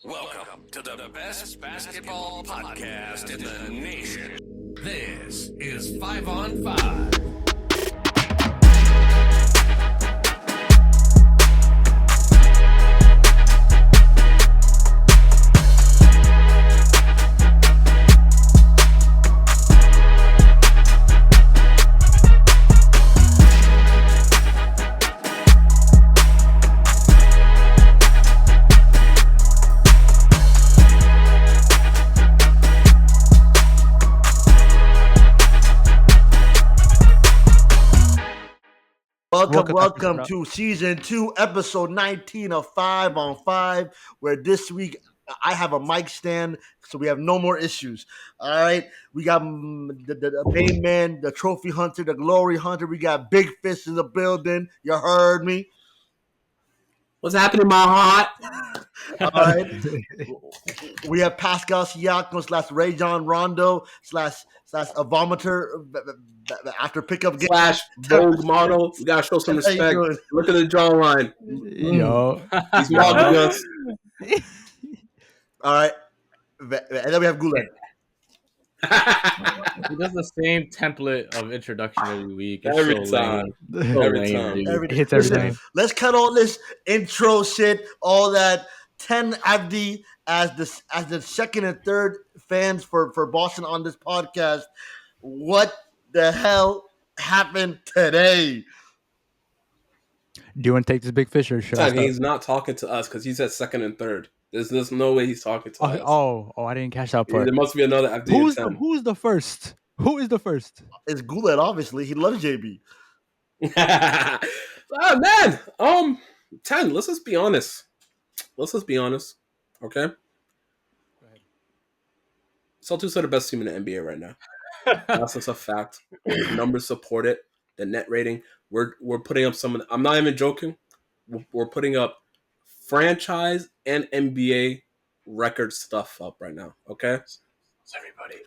Welcome to the best basketball podcast in the nation. This is 5 on 5. Welcome to season 2, episode 19 of 5 on 5, where this week I have a mic stand, so we have no more issues. All right, we got the main man, the trophy hunter, the glory hunter. We got Big Fish in the building. You heard me. What's happening, my heart? All right, we have Pascal Siakam / Ray John Rondo / a vomiter after pickup game / Vogue model. We gotta show some respect. Look at the jawline. Yo, he's modeling us. All right, and then we have Gulen. he does the same template of introduction every week. It's Every so time. lame. Every time. It hits every time. Let's cut all this intro shit, all that 10 Abdi as the second and third fans for Boston on this podcast. What the hell happened today? Do you want to take this, Big Fish, or should I start? He's not talking to us because he's at second and third. There's no way he's talking to us. Oh, I didn't catch that part. There must be another Abdi. Who's the first? Who is the first? It's Gulen, obviously. He loves JB. Oh, man. 10. Let's just be honest. Okay? Celtics are the best team in the NBA right now. That's just a fact. The numbers support it. The net rating. We're putting up some. I'm not even joking. We're putting up franchise and NBA record stuff up right now. Okay, It's everybody.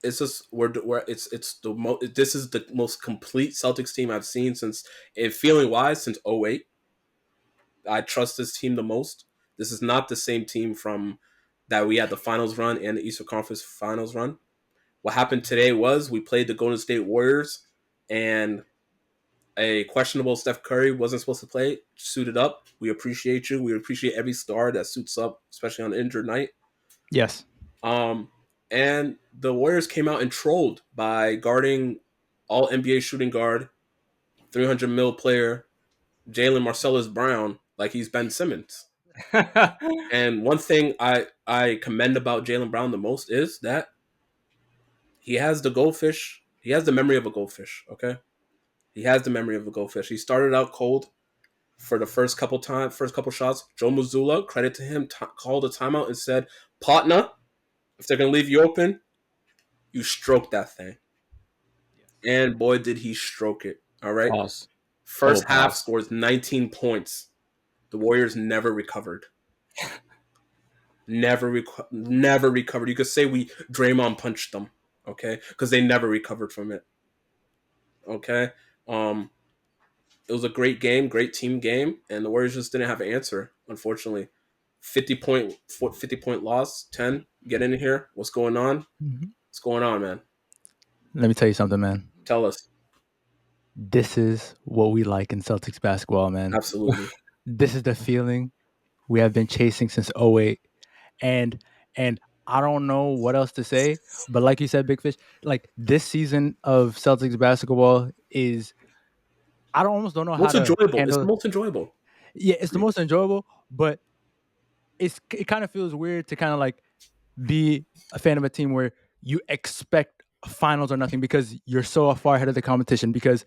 It's just this is the most complete Celtics team I've seen since, feeling wise, since 2008. I trust this team the most. This is not the same team from that we had the finals run and the Eastern Conference finals run. What happened today was we played the Golden State Warriors, and a questionable Steph Curry wasn't supposed to play, suited up. We appreciate you. We appreciate every star that suits up, especially on an injured night. Yes. And the Warriors came out and trolled by guarding all NBA shooting guard, 300 mil player, Jalen Marcellus Brown, like he's Ben Simmons. And one thing I commend about Jalen Brown the most is that he has the goldfish. He has the memory of a goldfish, okay? He has the memory of a goldfish. He started out cold for the first couple shots. Joe Mazzulla, credit to him, called a timeout and said, "Partner, if they're going to leave you open, you stroke that thing." And boy, did he stroke it. All right? Pause. First half scores 19 points. The Warriors never recovered. Never recovered. You could say we Draymond punched them, okay? Because they never recovered from it. Okay? It was a great game, great team game, and the Warriors just didn't have an answer, unfortunately. 50-point loss, 10. Get in here. What's going on? Mm-hmm. What's going on, man? Let me tell you something, man. Tell us. This is what we like in Celtics basketball, man. Absolutely. This is the feeling we have been chasing since 2008. And I don't know what else to say, but like you said, Big Fish, like this season of Celtics basketball is, I almost don't know how to enjoyable. handle. It's the most enjoyable. Yeah, it's the most enjoyable, but it kind of feels weird to kind of like be a fan of a team where you expect finals or nothing because you're so far ahead of the competition. Because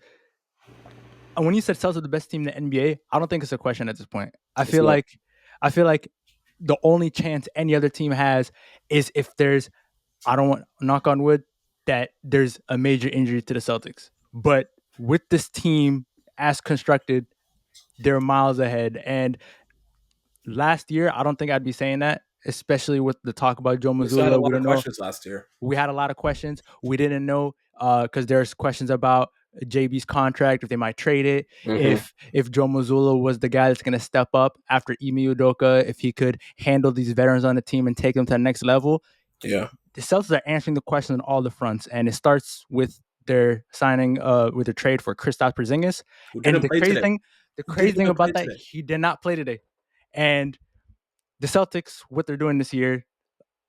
when you said Celtics are the best team in the NBA, I don't think it's a question at this point. I feel like the only chance any other team has is if there's, I don't want to knock on wood, that there's a major injury to the Celtics. But with this team as constructed, they're miles ahead. And last year, I don't think I'd be saying that, especially with the talk about Joe Mazzulla. We had a lot of questions last year. We had a lot of questions. We didn't know because there's questions about JB's contract, if they might trade it, Mhm. if Joe Mazzulla was the guy that's going to step up after Ime Udoka, if he could handle these veterans on the team and take them to the next level. Yeah. The Celtics are answering the question on all the fronts, and it starts with their signing with a trade for Kristaps Porzingis. Who And didn't play today? the crazy thing even play about that, today? he did not play today. And the Celtics, what they're doing this year,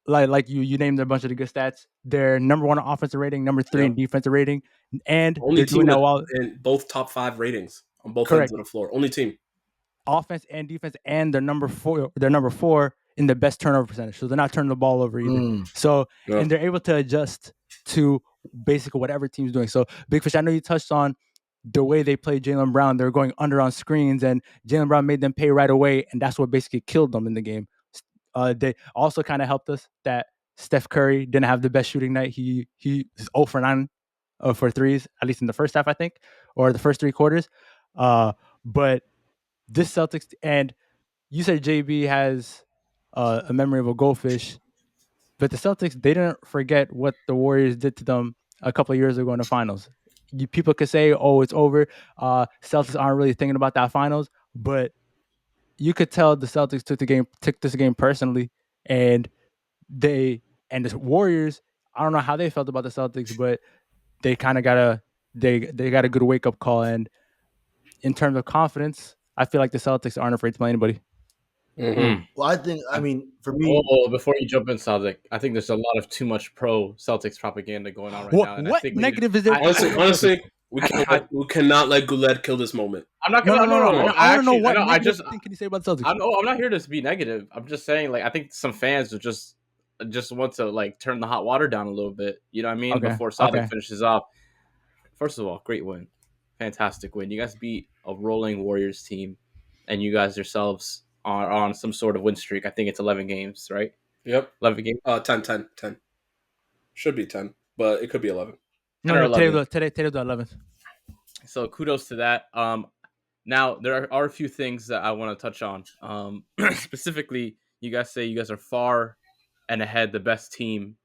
like you named a bunch of the good stats. They're number 1 offensive rating, number 3 in Yep. defensive rating, and Only they're doing team that with while in both top 5 ratings on both ends correct of the floor. Only team. offense and defense, and they're number 4. They're number 4 in the best turnover percentage, so they're not turning the ball over either. So Yeah. and they're able to adjust to basically whatever team's doing. So Big Fish, I know you touched on the way they played Jaylen Brown. They were going under on screens, and Jaylen Brown made them pay right away, and that's what basically killed them in the game. They also kind of helped us that Steph Curry didn't have the best shooting night. He is 0 for 9 for threes, at least in the first half, I think, or the first 3 quarters. But this Celtics, and you said JB has a memory of a goldfish, but the Celtics, they didn't forget what the Warriors did to them a couple of years ago in the finals. People could say, "Oh, it's over." Celtics aren't really thinking about that finals, but you could tell the Celtics took this game personally, and the Warriors. I don't know how they felt about the Celtics, but they kind of they got a good wake up call. And in terms of confidence, I feel like the Celtics aren't afraid to play anybody. Mhm. Well, I mean, for me, Oh, before you jump in, Celtic, I think there's a lot of too much pro Celtics propaganda going on right now, and I What think negative is there? Honestly, we cannot let Goulet kill this moment. I'm not No, gonna. no, no, no. No, I want to know what I negative just thing can you say about the Celtics? I'm not here to be negative. I'm just saying, like, I think some fans are just want to like turn the hot water down a little bit. You know what I mean? Okay, Before Celtic okay. finishes off. First of all, great win, fantastic win. You guys beat a rolling Warriors team, and you guys yourselves are on some sort of win streak. I think it's 11 games, right? Yep. 11 games. 10. Should be 10, but it could be 11. No, 10 or no. 11. Today the 11th. So kudos to that. Now there are a few things that I want to touch on. Specifically, you guys say you guys are far and ahead, the best team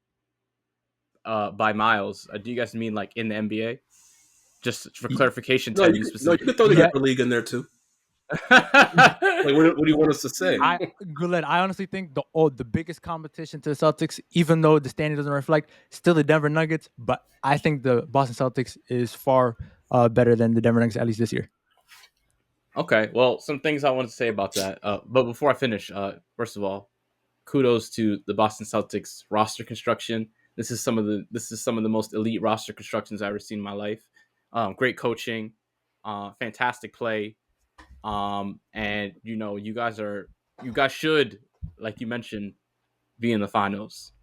by miles. Do you guys mean like in the NBA? Just for clarification, No, Ted, you you could throw the Yeah. Upper League in there too. specifically. Like, what do you want us to say? Goulet, I honestly think the biggest competition to the Celtics, even though the standing doesn't reflect, still the Denver Nuggets. But I think the Boston Celtics is far better than the Denver Nuggets, at least this year. Okay, well, some things I want to say about that. But before I finish, first of all, kudos to the Boston Celtics roster construction. This is some of the most elite roster constructions I've ever seen in my life. Great coaching, fantastic play, and you guys should, like you mentioned, be in the finals.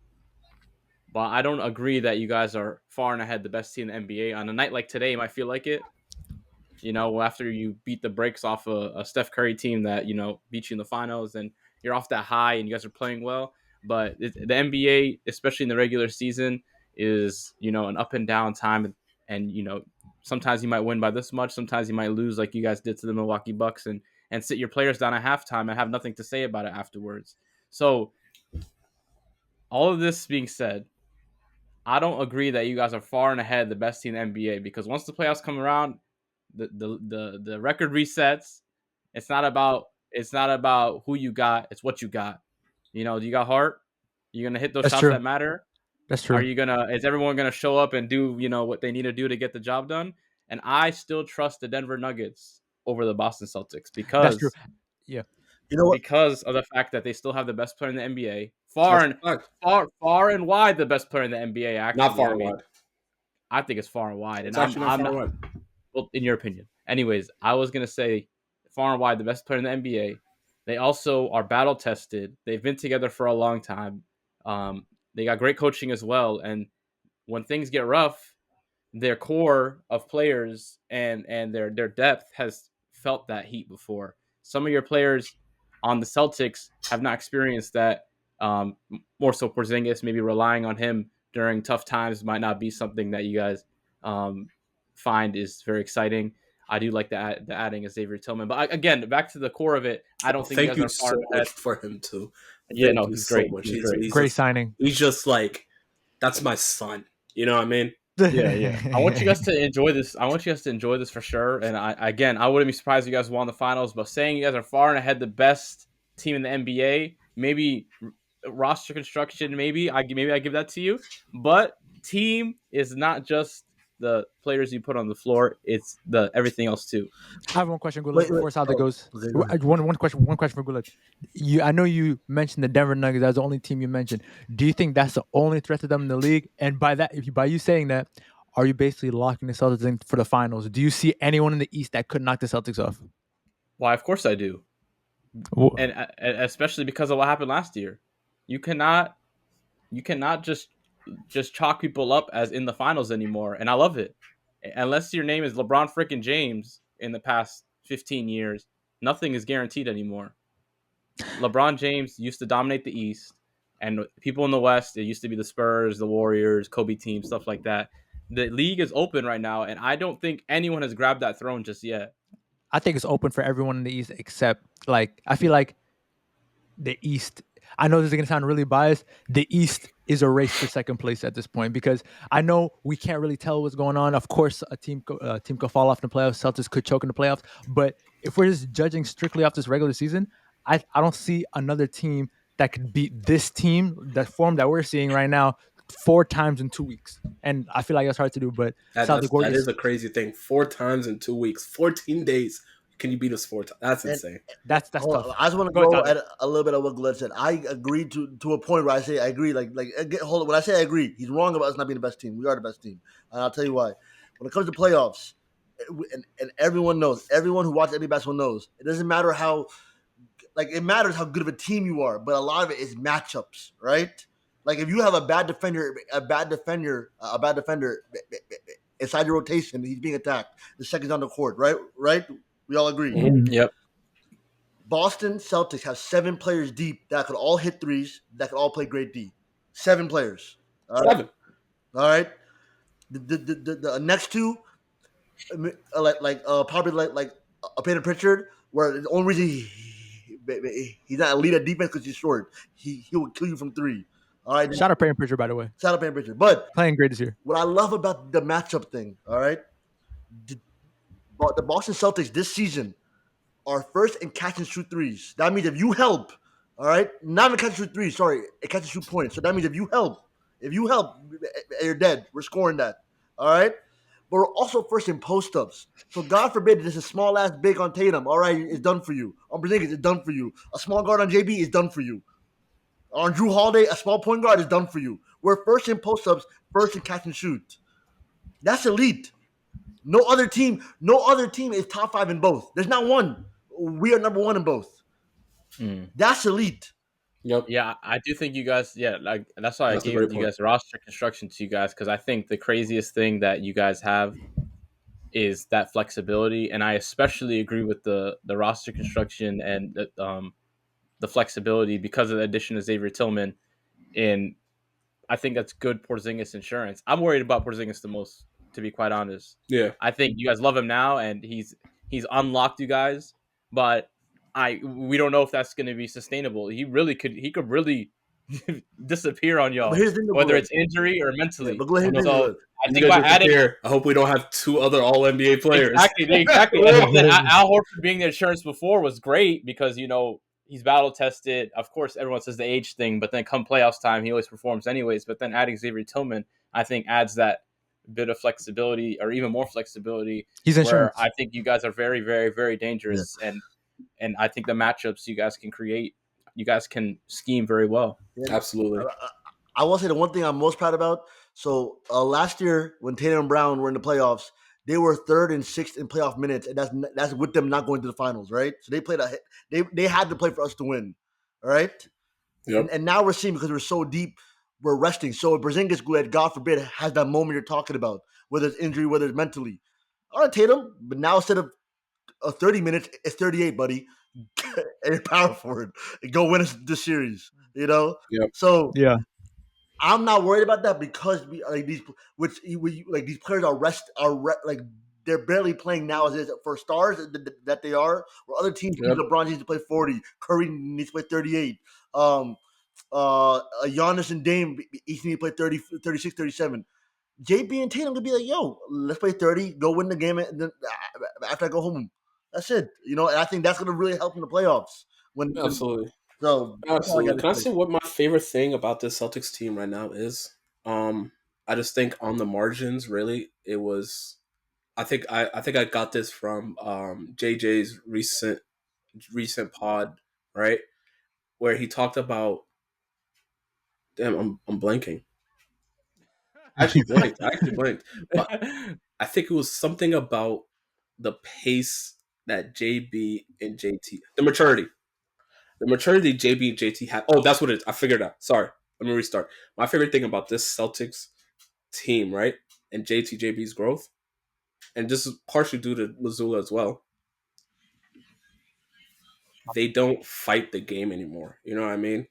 But I don't agree that you guys are far and ahead the best team in the NBA. On a night like today, you might feel like it. After you beat the brakes off a Steph Curry team that, beat you in the finals, and you're off that high and you guys are playing well. But the NBA, especially in the regular season, is, an up and down time. And, sometimes you might win by this much. Sometimes you might lose like you guys did to the Milwaukee Bucks and sit your players down at halftime and have nothing to say about it afterwards. So all of this being said, I don't agree that you guys are far and ahead the best team in the NBA, because once the playoffs come around, the record resets. It's not about who you got, it's what you got. Do you got heart? You're gonna hit those That's shots true. that matter. That's true. Is everyone gonna show up and do what they need to do to get the job done? And I still trust the Denver Nuggets over the Boston Celtics That's true. because Yeah. you know what? because of the fact that they still have the best player in the NBA, That's a fact. far and wide the best player in the NBA. Actually, Not far and wide. I think it's far and wide, It's and actually not far and wide. well, in your opinion. Anyways, I was gonna say far and wide the best player in the NBA. They also are battle tested. They've been together for a long time. They got great coaching as well. And when things get rough, their core of players and their depth has felt that heat before. Some of your players on the Celtics have not experienced that. More so Porzingis, maybe relying on him during tough times might not be something that you guys find is very exciting. I do like the adding of Xavier Tillman, but again, back to the core of it, I don't think Thank you you guys are so far ahead. much for him too. Yeah, Thank no, you he's so great. much. He's great. He's Great just, signing. he's just like, that's my son. You know what I mean? Yeah. I want you guys to enjoy this. I want you guys to enjoy this for sure. And I wouldn't be surprised if you guys won the finals. But saying you guys are far and ahead, the best team in the NBA, maybe roster construction, maybe I give that to you. But team is not just the players you put on the floor; it's the everything else too. I have one question, Gullet, Wait, before Sada oh, goes. okay, go ahead. One question for Gullet. I know you mentioned the Denver Nuggets. That's the only team you mentioned. Do you think that's the only threat to them in the league? And by that, by you saying that, are you basically locking the Celtics in for the finals? Do you see anyone in the East that could knock the Celtics off? Why? Of course I do, and especially because of what happened last year. You cannot just chalk people up as in the finals anymore, and I love it. Unless your name is LeBron freaking James in the past 15 years, nothing is guaranteed anymore. LeBron James used to dominate the East, and people in the West, it used to be the Spurs, the Warriors, Kobe team, stuff like that. The league is open right now, and I don't think anyone has grabbed that throne just yet. I think it's open for everyone in the East except, like, I feel like the East. I know this is going to sound really biased. The East is a race for second place at this point because I know we can't really tell what's going on. Of course, a team could fall off in the playoffs. Celtics could choke in the playoffs. But if we're just judging strictly off this regular season, I don't see another team that could beat this team, the form that we're seeing right now, 4 times in 2 weeks. And I feel like that's hard to do. But That is a crazy thing. 4 times in 2 weeks, 14 days. Can you beat us 4 times? That's insane. That's Hold tough. on, I just want to Go go ahead, at a little bit of what Glenn said. I agree to a point where I say I agree. Hold on. When I say I agree, he's wrong about us not being the best team. We are the best team, and I'll tell you why. When it comes to playoffs, and everyone knows, everyone who watches any basketball knows, it doesn't matter how, it matters how good of a team you are, but a lot of it is matchups, right? Like if you have a bad defender inside your rotation, he's being attacked. The second's on the court, right? Right? We all agree. Mhm. Yep. Boston Celtics have 7 players deep that could all hit threes, that could all play great D. 7 players. All right. 7. All right. The next two, probably like a Peyton Pritchard, where the only reason he's not elite at defense because he's short. He will kill you from 3. All right. Shout out Peyton Pritchard, by the way. Shout out Peyton Pritchard. But Playing great this year. what I love about the matchup thing, all right, the Boston Celtics this season are first in catch and shoot threes. That means if you help, all right, not in catch and shoot threes, sorry, in catch and shoot points. So that means if you help, you're dead. We're scoring that, all right. But we're also first in post ups. So God forbid this is small ass big on Tatum. All right, it's done for you. On Porzingis, it's done for you. A small guard on JB is done for you. On Drew Holiday, a small point guard is done for you. We're first in post ups, first in catch and shoot. That's elite. No other team is top 5 in both. There's not one. We are number 1 in both. That's elite. Yep. Yeah, I do think you guys. Yeah, like that's why That's a I great gave you point. guys roster construction to you guys because I think the craziest thing that you guys have is that flexibility, and I especially agree with the roster construction and the flexibility because of the addition of Xavier Tillman. And I think that's good Porzingis insurance. I'm worried about Porzingis the most, to be quite honest. Yeah. I think you guys love him now, and he's unlocked you guys, but we don't know if that's going to be sustainable. He could really disappear on y'all, But here's the thing, whether it's injury or mentally. Yeah, but go ahead. So I You think guys by are adding here. I hope we don't have 2 other All NBA players. exactly. And then Al Horford being the insurance before was great because he's battle tested. Of course, everyone says the age thing, but then come playoffs time, he always performs anyways. But then adding Xavier Tillman, I think adds that bit of flexibility or even more flexibility. He's insurance. Where I think you guys are very, very, very dangerous, and I think the matchups you guys can create, you guys can scheme very well. Yeah. Absolutely. I will say the one thing I'm most proud about. So last year when Tatum and Brown were in the playoffs, they were 3rd and 6th in playoff minutes, and that's with them not going to the finals, right? So they played they had to play for us to win, all right? Yep. And now we're seeing because we're so deep, we're resting. So Porzingis, God forbid, has that moment you're talking about, whether it's injury, whether it's mentally. All right, Tatum, but now instead of 30 minutes, it's 38, buddy. And you're power forward. And go win us the series, Yep. So Yeah. I'm not worried about that because these players they're barely playing now as is for stars that they are. Where other teams need LeBron needs to play 40, Curry needs to play 38. Giannis and Dame each need to play 30, 36, 37. JB and Tatum could be like, yo, let's play 30, go win the game, and then after I go home, that's it. You know, and I think that's gonna really help in the playoffs. When Absolutely. so that's all I Absolutely. got Can I to say. say what my favorite thing about this Celtics team right now is? I just think on the margins, really, it was. I think I got this from JJ's recent pod, right, where he talked about. Damn, I'm blanking. I actually blanked. But I think it was something about the pace that JB and JT, the maturity JB and JT had. Oh, that's what it is. I figured it out. Sorry, let me restart. My favorite thing about this Celtics team, right, and JB's growth, and this is partially due to Missoula as well. They don't fight the game anymore. You know what I mean?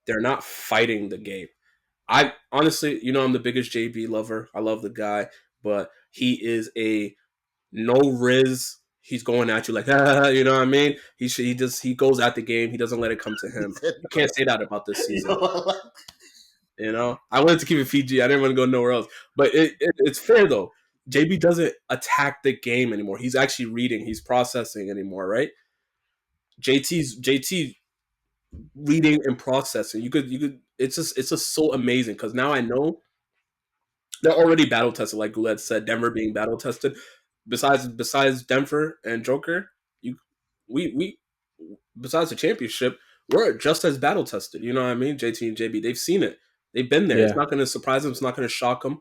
They're not fighting the game. I honestly, I'm the biggest JB lover. I love the guy, but he is a no riz. He's going at you like, you know what I mean? He goes at the game. He doesn't let it come to him. You can't say that about this season. I wanted to keep it PG. I didn't want to go nowhere else, but it's fair though. JB doesn't attack the game anymore. He's actually reading. He's processing anymore, right? JT reading and processing. You could. It's just so amazing because now I know they're already battle tested, like Goulet said. Denver being battle tested. Besides Denver and Joker, we besides the championship, we're just as battle tested. You know what I mean? JT and JB, they've seen it. They've been there. Yeah. It's not going to surprise them. It's not going to shock them.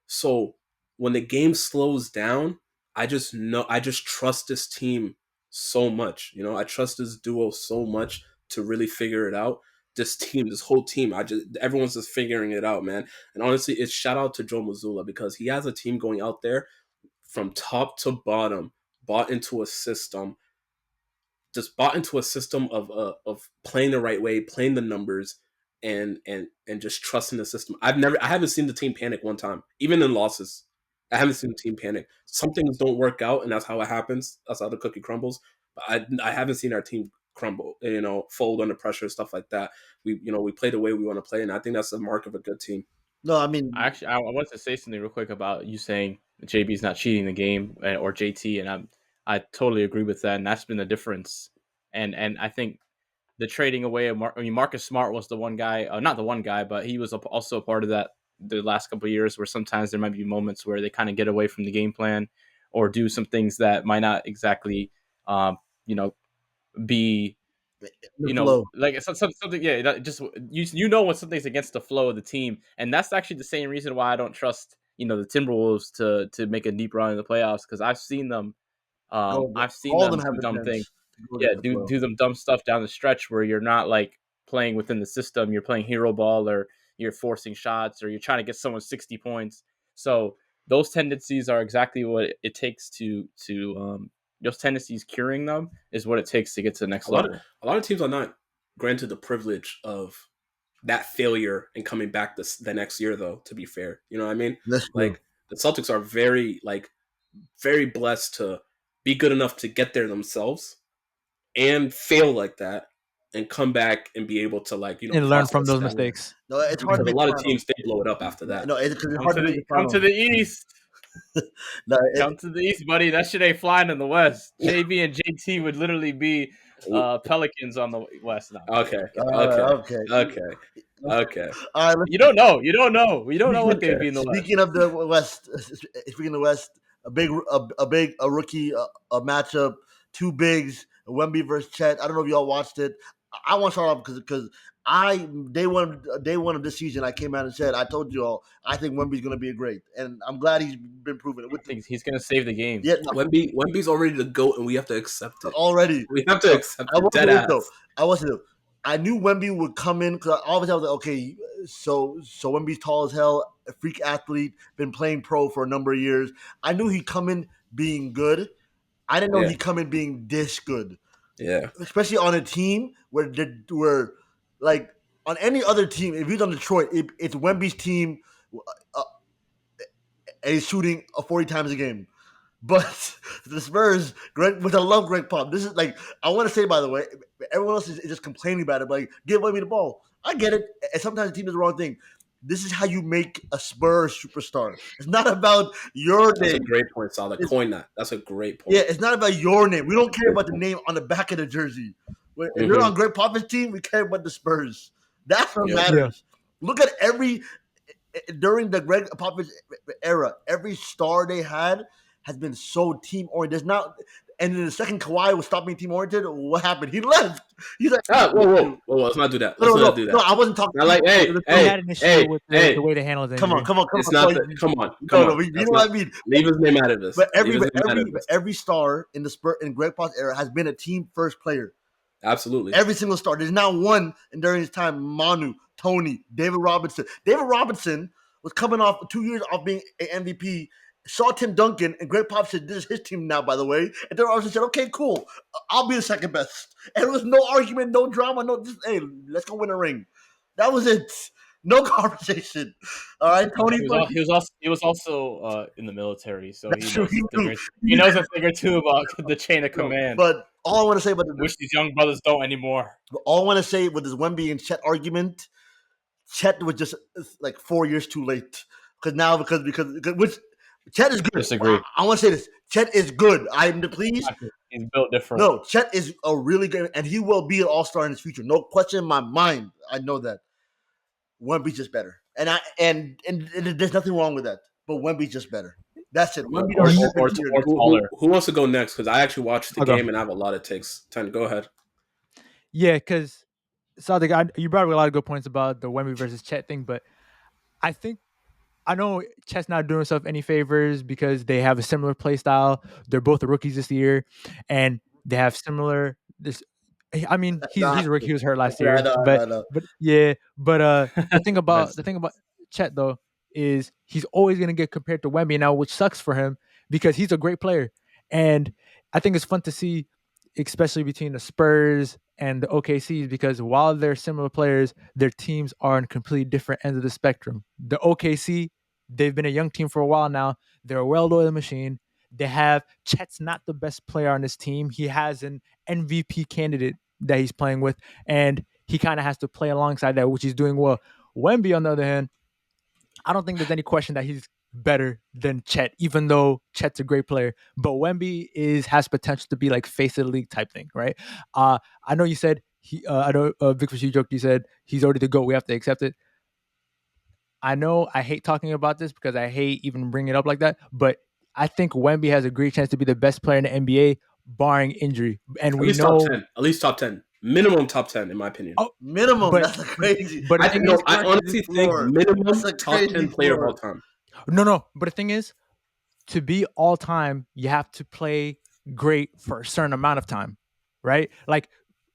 So when the game slows down, I just trust this team so much. I trust this duo so much to really figure it out. This whole team, everyone's just figuring it out, man. And honestly, it's shout out to Joe Mazzulla because he has a team going out there from top to bottom, bought into a system of playing the right way, playing the numbers, and just trusting the system. I haven't seen the team panic one time, even in losses. I haven't seen the team panic. Some things don't work out, and that's how it happens. That's how the cookie crumbles. But I haven't seen our team crumble, fold under pressure, stuff like that. We play the way we want to play, and I think that's the mark of a good team. No, I mean, I wanted to say something real quick about you saying JB's not cheating the game or JT, and I totally agree with that, and that's been the difference. And I think the trading away of Marcus Smart was the one guy, not the one guy, but he was also a part of that the last couple of years where sometimes there might be moments where they kind of get away from the game plan or do some things that might not exactly, be flow. like something. Yeah, just when something's against the flow of the team, and that's actually the same reason why I don't trust the Timberwolves to make a deep run in the playoffs because I've seen them. I've seen all of them them have do the dumb chance things. to go Yeah, against the flow. do them dumb stuff down the stretch where you're not like playing within the system. You're playing hero ball, or you're forcing shots, or you're trying to get someone 60 points. So those tendencies are exactly what it takes to those tendencies, curing them is what it takes to get to the next level. A lot of teams are not granted the privilege of that failure and coming back the next year, though. To be fair, you know what I mean? That's true. Like the Celtics are very blessed to be good enough to get there themselves and fail like that and come back and be able to and learn from process those that. mistakes. No, it's hard Because to a make lot the of finals. teams they blow it up after that. No, it's hard to make the Come finals. to the East. No, Come to the East, buddy. That shit ain't flying in the West. JB and JT would literally be Pelicans on the West now. Okay. okay. Okay. All right, You don't know. We don't know what they would Okay. be in the West. speaking of the West, speaking of the West, a rookie a matchup, two bigs, Wemby versus Chet. I don't know if y'all watched it. I want to start off because day one of this season, I came out and said I told you all I think Wemby's going to be a great, and I'm glad he's been proving it. I think he's gonna save the game. Yeah, Wemby's already the GOAT, and we have to accept it. already. We have to accept I it. wasn't Dead it, ass. though. I wasn't. I knew Wemby would come in because obviously I was like, okay, so Wemby's tall as hell, a freak athlete, been playing pro for a number of years. I knew he'd come in being good. I didn't know Yeah. he'd come in being this good, Yeah. especially on a team where like on any other team. If he's on Detroit, it's Wemby's team, and he's shooting 40 times a game. But the Spurs, which I love Greg Pop. This is like, I want to say, by the way, everyone else is just complaining about it. Like, give Wemby the ball. I get it. And sometimes the team does the wrong thing. This is how you make a Spurs superstar. It's not about your That's a name. great point, Solid. It's- Coin that. That's a great point. Yeah, it's not about your name. We don't care about the name on the back of the jersey. If you're on Greg Popovich team, we care about the Spurs. That's what Yeah. matters. Look at during the Greg Popovich era, every star they had has been so team oriented. There's not, and then the second Kawhi was stopping team oriented. What happened? He left. He's like, Whoa. Let's not do that. Let's not do that. No, I wasn't talking. Not like, hey, He had an issue with the way they handled it. Come on. It's not that. Come on. You know what I mean. Leave his name out of this. But every star in Greg Popovich era has been a team first player. Absolutely. Every single star. There's not one, and during his time, Manu, Tony, David Robinson. David Robinson was coming off 2 years off being an MVP. Saw Tim Duncan, and Greg Pop said, "This is his team now, by the way." And then Robinson said, "Okay, cool. I'll be the second best." And there was no argument, no drama, hey, let's go win a ring. That was it. No conversation. All right, Tony. He was also in the military, so That's true. He knows a thing or two about the chain of command. But all I want to say about which these young brothers don't anymore. All I want to say with this Wemby and Chet argument, Chet was just like 4 years too late. Because which Chet is good. Disagree. I want to say this. Chet is good. I'm pleased. He's built different. No, Chet is a really good, and he will be an all-star in his future. No question in my mind. I know that. Wemby's just better, and there's nothing wrong with that. But Wemby's just better. That's it. Wemby or taller. Who wants to go next? Because I actually watched the game and I have a lot of takes. Go ahead. Yeah, because you brought up a lot of good points about the Wemby versus Chet thing, but I know Chet's not doing himself any favors because they have a similar play style. They're both rookies this year, and they have similar. I mean, he's a rookie. He was hurt last year, but the thing about Chet though is he's always going to get compared to Wemby now, which sucks for him because he's a great player, and I think it's fun to see, especially between the Spurs and the OKCs, because while they're similar players, their teams are on completely different ends of the spectrum. The OKC, they've been a young team for a while now. They're a well-oiled machine. They have Chet's not the best player on this team. He has an MVP candidate that he's playing with, and he kind of has to play alongside that, which he's doing well. Wemby, on the other hand, I don't think there's any question that he's better than Chet, even though Chet's a great player. But Wemby has potential to be like face of the league type thing, right? I know you said I know Vic Fish, you joked. You said he's already the GOAT. We have to accept it. I know I hate talking about this because I hate even bringing it up like that, but I think Wemby has a great chance to be the best player in the NBA, barring injury. And we know at least top 10, minimum top 10, in my opinion. Oh, minimum. That's crazy. But I honestly think minimum top 10 player of all time. No. But the thing is, to be all time, you have to play great for a certain amount of time, right? Like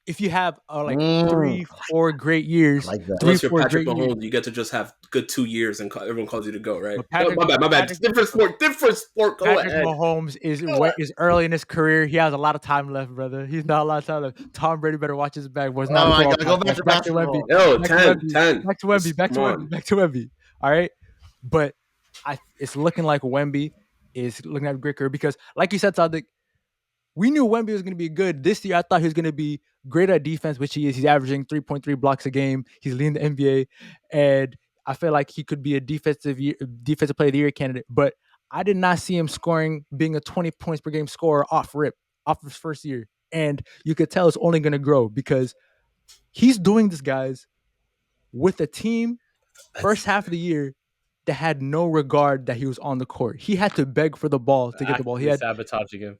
if you have 3-4 great years, like that. Unless you're Patrick Mahomes, you get to just have good 2 years and everyone calls you to go, right? My bad. Different sport. Go Patrick ahead. Mahomes is early in his career. He has a lot of time left, brother. He's not a lot of time left. Tom Brady better watch his back. Was not go back to basketball. Yo, 10. Back to Wemby. All right, but it's looking like Wemby is looking at a great career because, like you said, Sadiq, we knew Wemby was going to be good. This year, I thought he was going to be great at defense, which he is. He's averaging 3.3 blocks a game. He's leading the NBA. And I feel like he could be a defensive player of the year candidate. But I did not see him being a 20 points per game scorer off his first year. And you could tell it's only going to grow because he's doing this, guys, with a team first half of the year that had no regard that he was on the court. He had to beg for the ball to get the ball. He had sabotaging him.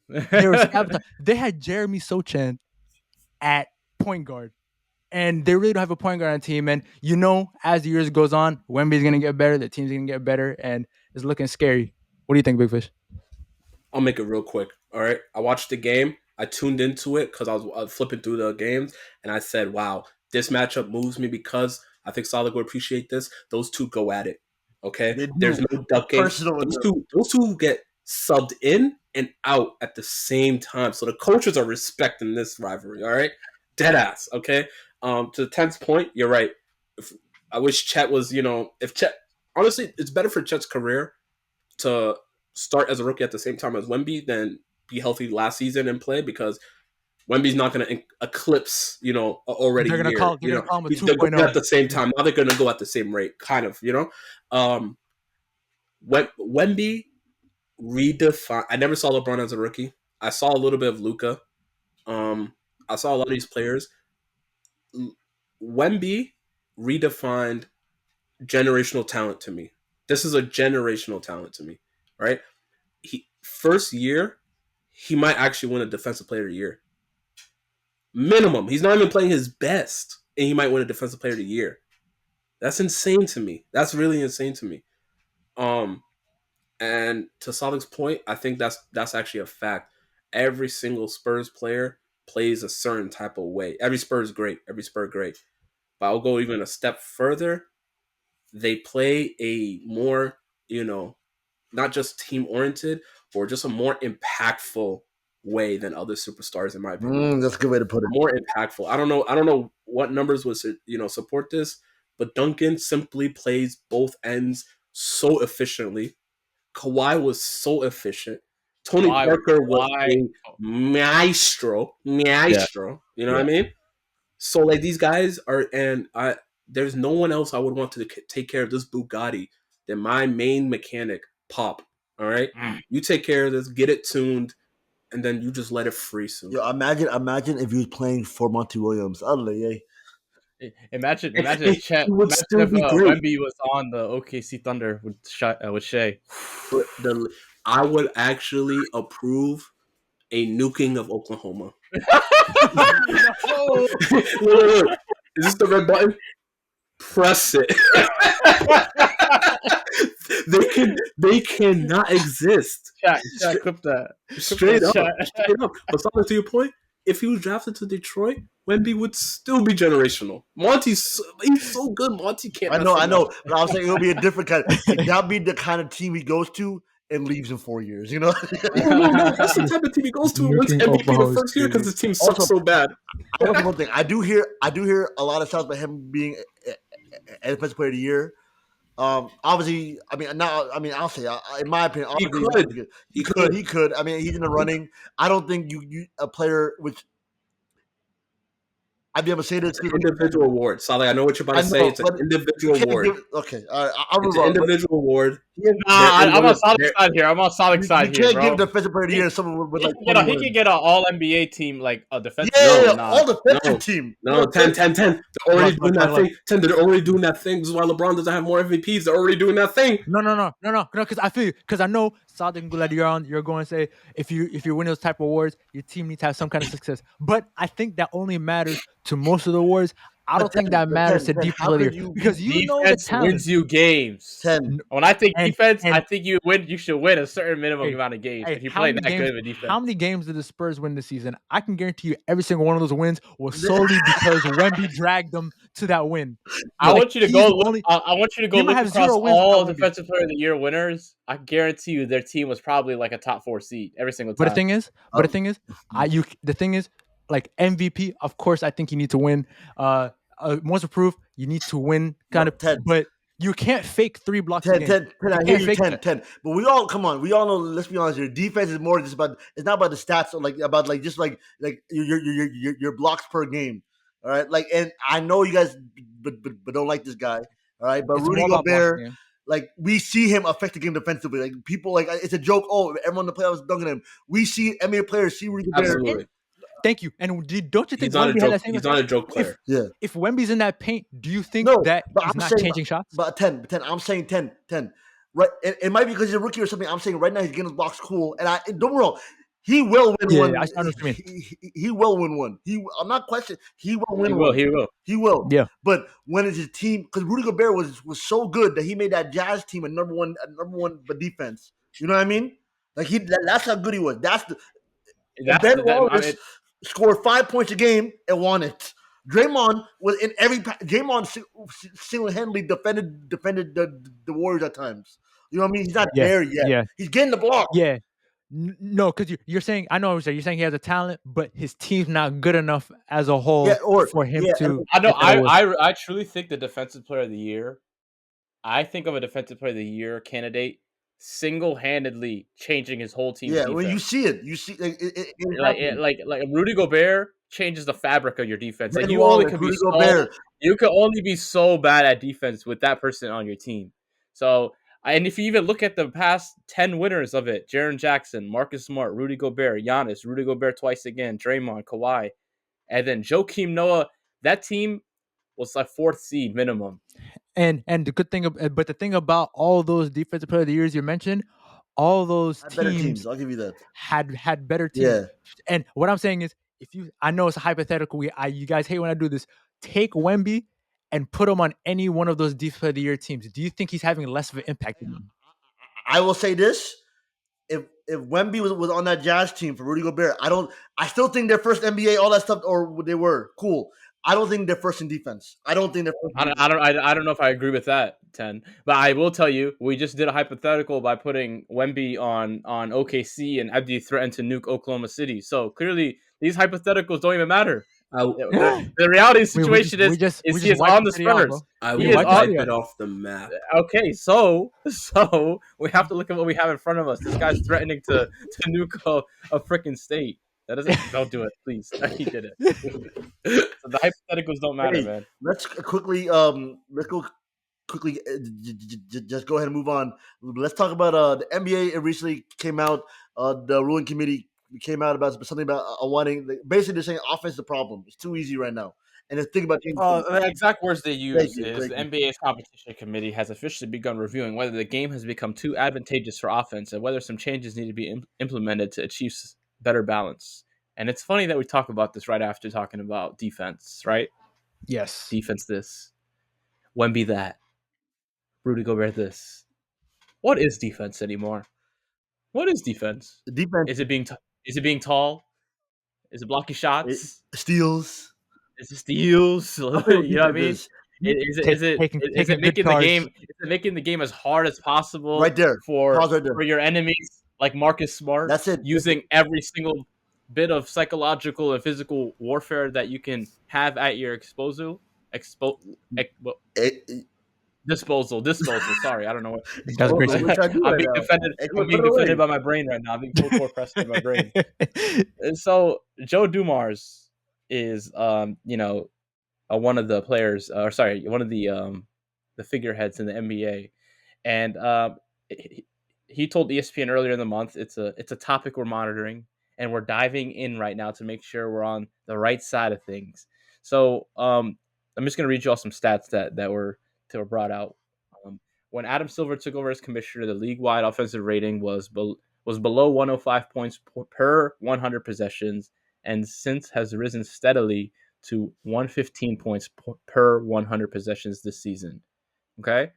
They had Jeremy Sochan at point guard, and they really don't have a point guard on the team. And as the years goes on, Wemby's gonna get better. The team's gonna get better, and it's looking scary. What do you think, Big Fish? I'll make it real quick. All right, I watched the game. I tuned into it because I was flipping through the games, and I said, "Wow, this matchup moves me because I think Solid will appreciate this. Those two go at it." Okay, there's no ducking. Those two get subbed in and out at the same time, so the coaches are respecting this rivalry. All right, dead ass. Okay, to Ten's point, you're right. I wish Chet was, if Chet, honestly, it's better for Chet's career to start as a rookie at the same time as Wemby than be healthy last season and play because Wemby's not going to eclipse, already They're gonna year. call him a They're going 2.0. at the same time. Now they're going to go at the same rate, kind of. Wemby redefined. I never saw LeBron as a rookie. I saw a little bit of Luka. I saw a lot of these players. Wemby redefined generational talent to me. This is a generational talent to me, right? First year, he might actually win a Defensive Player of the Year. Minimum. He's not even playing his best, and he might win a Defensive Player of the Year. That's insane to me. That's really insane to me. And to Salik's point, I think that's actually a fact. Every single Spurs player plays a certain type of way. Every Spurs great. But I'll go even a step further. They play a more, not just team-oriented, or just a more impactful way than other superstars, in my opinion. That's a good way to put it. More impactful. I don't know what numbers would support this, but Duncan simply plays both ends so efficiently. Kawhi was so efficient. Tony Parker was a maestro. Yeah. You know what I mean? So like these guys are, and there's no one else I would want to take care of this Bugatti than my main mechanic, Pop. All right, you take care of this, get it tuned, and then you just let it free soon. Yo, imagine if he was playing for Monty Williams. Imagine if Wemby was on the OKC Thunder with Shea. I would actually approve a nuking of Oklahoma. Look. Is this the red button? Press it. They cannot exist. Chat, clip that. Straight up. But something to your point, if he was drafted to Detroit, Wemby would still be generational. He's so good. Monty can't. I know. But I was saying it'll be a different kind. That'll be the kind of team he goes to and leaves in 4 years. No, that's the type of team he goes to and wins MVP the first year because his team sucks so bad. One thing I do hear a lot of shouts about him being a defensive player of the year. Obviously, I'll say, in my opinion, he could. I mean, he's in the running. I don't think you a player which I'd be able to say this. It's an individual award. Sally, I know what you're about to say. It's an individual award. Okay, it's an individual award. I'm on Salik's side here. You can't give defensive player of the year to someone with like. He can get an all NBA team, like a defensive. All defensive team. No, 10. They're already doing that thing. 10. They're already doing that thing. This is why LeBron doesn't have more MVPs. They're already doing that thing. No. Because I know Salik and Guled, you're going to say if you win those type of awards, your team needs to have some kind of success. But I think that only matters to most of the awards. I don't think that matters to defense player because you know the talent wins you games. 10. When I think defense, I think you should win a certain minimum amount of games if you play that good of a defense. How many games did the Spurs win this season? I can guarantee you every single one of those wins was solely because Wemby dragged them to that win. I want you to go look across all defensive player of the year winners. I guarantee you their team was probably like a top 4 seed every single time. But the thing is, like MVP, of course, I think you need to win. Most of proof, you need to win, kind of. 10. But you can't fake 3 blocks. 10. I hear you. 10. But we all know. Let's be honest here. Defense is more just about. It's not about the stats. Like your blocks per game. All right. Like, and I know you guys, but don't like this guy. All right. But Rudy Gobert, like we see him affect the game defensively. Like people, like it's a joke. Oh, everyone in the playoffs is dunking him. We see NBA players see Rudy Gobert. Absolutely. Thank you. And don't you think Wemby had that same? He's not a joke player. If Wemby's in that paint, do you think that he's not changing shots? But 10. I'm saying 10. Right. It might be because he's a rookie or something. I'm saying right now he's getting his blocks cool. And don't get me wrong. He will win one. I know what you mean. He will win one. I'm not questioning. He will win one. He will. Yeah. But when is his team? Because Rudy Gobert was so good that he made that Jazz team a number one defense. You know what I mean? Like that's how good he was. Ben Wallace scored 5 points a game and won it. Draymond was in every. Draymond single-handedly defended the Warriors at times. You know what I mean? He's not there yet. Yeah. He's getting the block. Yeah. No, because you're saying, I know what you're saying. You're saying he has a talent, but his team's not good enough as a whole for him to. I know. I truly think the defensive player of the year. I think of a defensive player of the year candidate single-handedly changing his whole team's Yeah, defense. when you see it, happening. like Rudy Gobert changes the fabric of your defense. Like Ben you only Wallace, can be Rudy so Gobert. you can only be so bad at defense with that person on your team. So and if you even look at the past 10 winners of it, Jaren Jackson, Marcus Smart, Rudy Gobert, Giannis, Rudy Gobert twice again, Draymond, Kawhi, and then Joakim Noah, that team was like 4th seed minimum. And the good thing, but the thing about all those defensive player of the years you mentioned, all those Better teams teams. I'll give you that. had better teams. Yeah. And what I'm saying is, I know it's a hypothetical. You guys hate when I do this. Take Wemby and put him on any one of those defensive of the year teams. Do you think he's having less of an impact than them? I will say this: if Wemby was on that Jazz team for Rudy Gobert, I still think they're first NBA, all that stuff, or they were cool. I don't think they're first in defense. I don't think they're first. I don't know if I agree with that, 10. But I will tell you, we just did a hypothetical by putting Wemby on OKC, and Abdi threatened to nuke Oklahoma City. So clearly, these hypotheticals don't even matter. The reality situation is he is on the Spurs. I He will is wipe it off the map. Okay, so we have to look at what we have in front of us. This guy's threatening to nuke a freaking state. That doesn't. Don't do it, please. He did it. So the hypotheticals don't matter, man. Let's quickly just go ahead and move on. Let's talk about the NBA. It recently came out. The ruling committee came out about something about wanting. Basically, they're saying offense is the problem. It's too easy right now. And the thing about the exact words they use Thank is you. the NBA's competition committee has officially begun reviewing whether the game has become too advantageous for offense and whether some changes need to be implemented to achieve better balance. And it's funny that we talk about this right after talking about defense, right? Yes. Defense this. Wemby that. Rudy Gobert this. What is defense anymore? What is defense? Defense Is it being tall? Is it blocking shots? steals. Is it steals? You know what I mean? Is it making the game as hard as possible right there for your enemies like Marcus Smart? That's it. Using every single bit of psychological and physical warfare that you can have at your disposal. Disposal. Sorry, I don't know what. That's great. I'm being defended by my brain right now. I'm being full court pressed by my brain. And so Joe Dumars is, one of the players, one of the figureheads in the NBA, and he told ESPN earlier in the month it's a topic we're monitoring, and we're diving in right now to make sure we're on the right side of things. So I'm just gonna read you all some stats that were brought out. When Adam Silver took over as commissioner, the league-wide offensive rating was below 105 points per 100 possessions, and since has risen steadily to 115 points per 100 possessions this season. Okay,